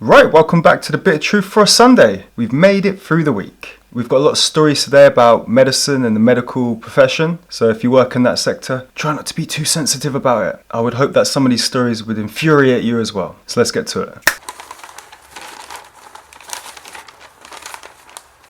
Right, welcome back to the Bit of Truth for a Sunday. We've made it through the week. We've got a lot of stories today about medicine and the medical profession. So if you work in that sector, try not to be too sensitive about it. I would hope that some of these stories would infuriate you as well. So let's get to it.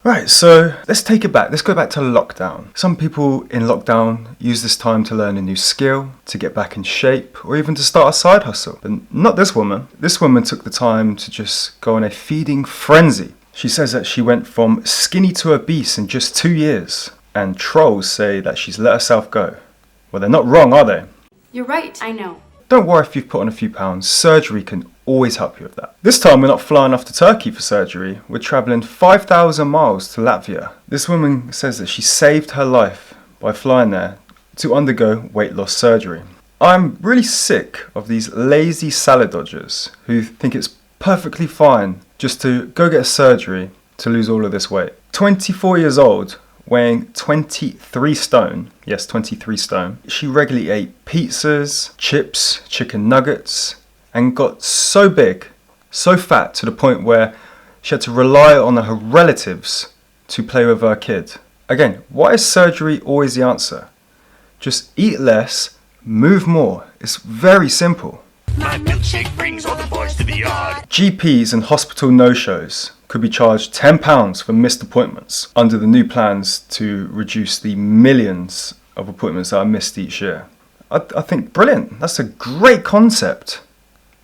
Right, so let's take it back. Let's go back to lockdown. Some people in lockdown use this time to learn a new skill, to get back in shape, or even to start a side hustle. But not this woman. This woman took the time to just go on a feeding frenzy. She says that she went from skinny to obese in just 2 years. And trolls say that she's let herself go. Well, they're not wrong, are they? You're right, I know. Don't worry if you've put on a few pounds. Surgery can always help you with that. This time we're not flying off to Turkey for surgery. We're travelling 5,000 miles to Latvia. This woman says that she saved her life by flying there to undergo weight loss surgery. I'm really sick of these lazy salad dodgers who think it's perfectly fine just to go get a surgery to lose all of this weight. 24 years old, weighing 23 stone, yes, 23 stone. She regularly ate pizzas, chips, chicken nuggets, and got so big, so fat to the point where she had to rely on her relatives to play with her kid. Again, why is surgery always the answer? Just eat less, move more. It's very simple. My milkshake brings all the boys to the yard. GPs and hospital no-shows could be charged £10 for missed appointments under the new plans to reduce the millions of appointments that are missed each year. I think brilliant. That's a great concept.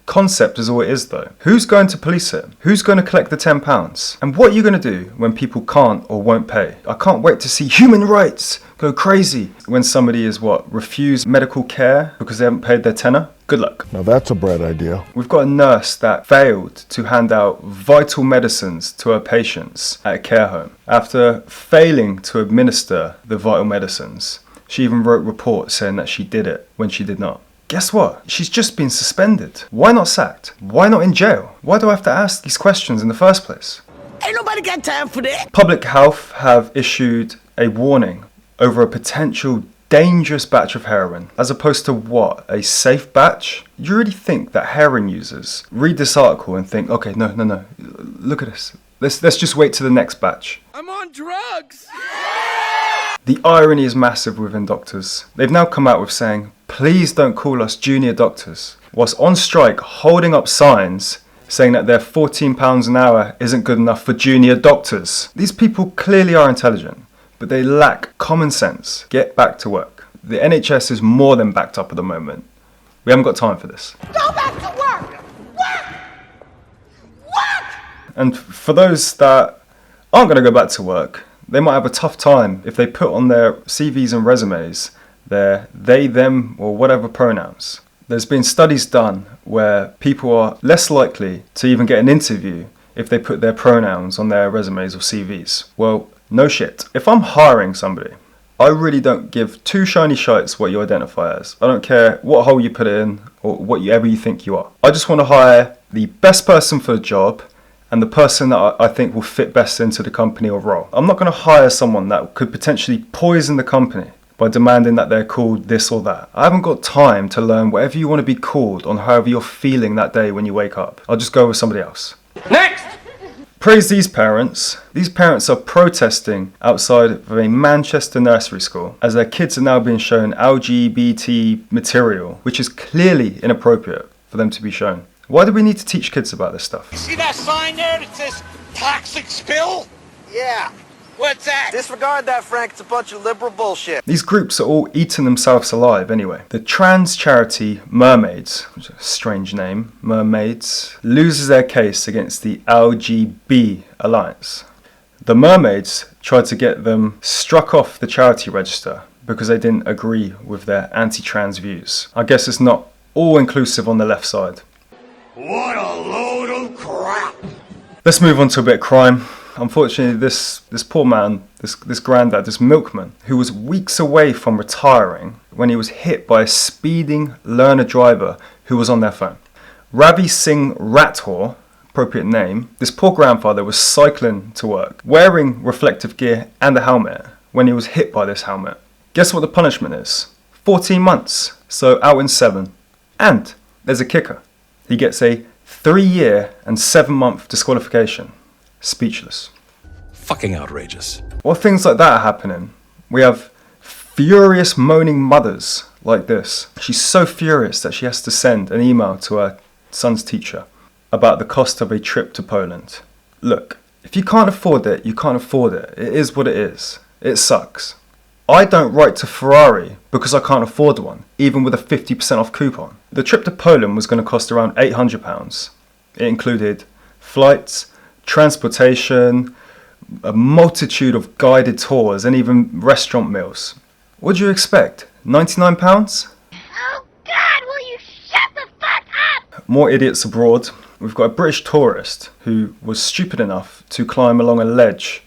Concept is all it is though. Who's going to police it? Who's going to collect the £10? And what are you going to do when people can't or won't pay? I can't wait to see human rights go crazy when somebody is refused medical care because they haven't paid their tenner. Good luck. Now that's a bright idea. We've got a nurse that failed to hand out vital medicines to her patients at a care home. After failing to administer the vital medicines, she even wrote reports saying that she did it when she did not. Guess what? She's just been suspended. Why not sacked? Why not in jail? Why do I have to ask these questions in the first place? Ain't nobody got time for that. Public Health have issued a warning over a potential dangerous batch of heroin, as opposed to what? A safe batch? You really think that heroin users read this article and think, okay, no, look at this. Let's just wait to the next batch. I'm on drugs. The irony is massive within doctors. They've now come out with saying, please don't call us junior doctors, whilst on strike holding up signs saying that their £14 an hour isn't good enough for junior doctors. These people clearly are intelligent, but they lack common sense. Get back to work. The NHS is more than backed up at the moment. We haven't got time for this. Go back to work. Work. And for those that aren't going to go back to work, they might have a tough time if they put on their CVs and resumes their they, them, or whatever pronouns. There's been studies done where people are less likely to even get an interview if they put their pronouns on their resumes or CVs. Well, no shit. If I'm hiring somebody, I really don't give two shiny shites what you identify as. I don't care what hole you put it in or whatever you think you are. I just want to hire the best person for the job and the person that I think will fit best into the company or role. I'm not going to hire someone that could potentially poison the company by demanding that they're called this or that. I haven't got time to learn whatever you want to be called on however you're feeling that day when you wake up. I'll just go with somebody else. Next. Praise these parents. These parents are protesting outside of a Manchester nursery school as their kids are now being shown LGBT material, which is clearly inappropriate for them to be shown. Why do we need to teach kids about this stuff? You see that sign there that says toxic spill? Yeah. What's that? Disregard that, Frank. It's a bunch of liberal bullshit. These groups are all eating themselves alive anyway. The trans charity Mermaids, which is a strange name, Mermaids, loses their case against the LGB Alliance. The Mermaids tried to get them struck off the charity register because they didn't agree with their anti-trans views. I guess it's not all inclusive on the left side. What a load of crap. Let's move on to a bit of crime. Unfortunately, this poor man, this granddad, this milkman, who was weeks away from retiring when he was hit by a speeding learner driver who was on their phone. Ravi Singh Rathore, appropriate name, this poor grandfather was cycling to work, wearing reflective gear and a helmet when he was hit by this helmet. Guess what the punishment is? 14 months, so out in 7. And there's a kicker. He gets a 3-year and 7-month disqualification. Speechless. Fucking outrageous. While things like that are happening, we have furious moaning mothers like this. She's so furious that she has to send an email to her son's teacher about the cost of a trip to Poland. Look, if you can't afford it, you can't afford it. It is what it is. It sucks. I don't write to Ferrari because I can't afford one, even with a 50% off coupon. The trip to Poland was going to cost around £800. It included flights, transportation, a multitude of guided tours and even restaurant meals. What do you expect? £99? Oh God, will you shut the fuck up? More idiots abroad. We've got a British tourist who was stupid enough to climb along a ledge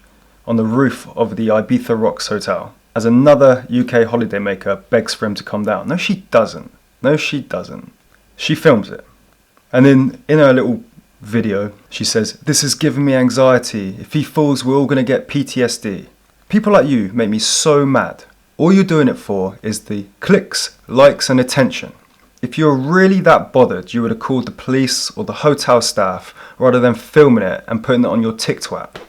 on the roof of the Ibiza Rocks Hotel as another UK holidaymaker begs for him to come down. No, she doesn't. No, she doesn't. She films it. And then in her little video, she says, "This has given me anxiety. If he falls, we're all going to get PTSD. People like you make me so mad. All you're doing it for is the clicks, likes and attention. If you're really that bothered, you would have called the police or the hotel staff rather than filming it and putting it on your TikTok.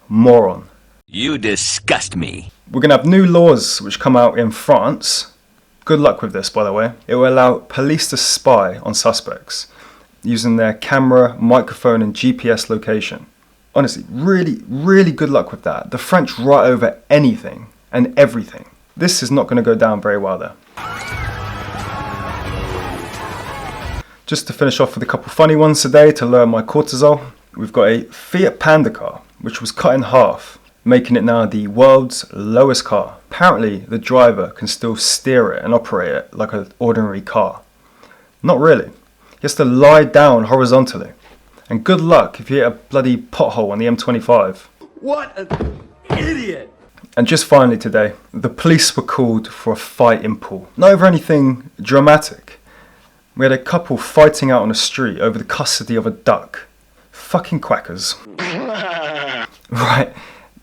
Moron." You disgust me. We're going to have new laws which come out in France. Good luck with this, by the way. It will allow police to spy on suspects using their camera, microphone and GPS location. Honestly, really, really good luck with that. The French write over anything and everything. This is not going to go down very well there. Just to finish off with a couple funny ones today to lower my cortisol. We've got a Fiat Panda car, which was cut in half, making it now the world's lowest car. Apparently, the driver can still steer it and operate it like an ordinary car. Not really. He has to lie down horizontally. And good luck if you hit a bloody pothole on the M25. What an idiot! And just finally today, the police were called for a fight in pool. Not over anything dramatic. We had a couple fighting out on the street over the custody of a duck. Fucking quackers. Right,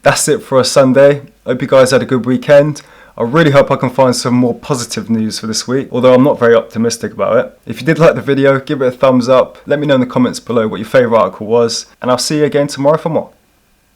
that's it for a Sunday. Hope you guys had a good weekend. I really hope I can find some more positive news for this week, although I'm not very optimistic about it. If you did like the video, give it a thumbs up. Let me know in the comments below what your favourite article was, and I'll see you again tomorrow for more.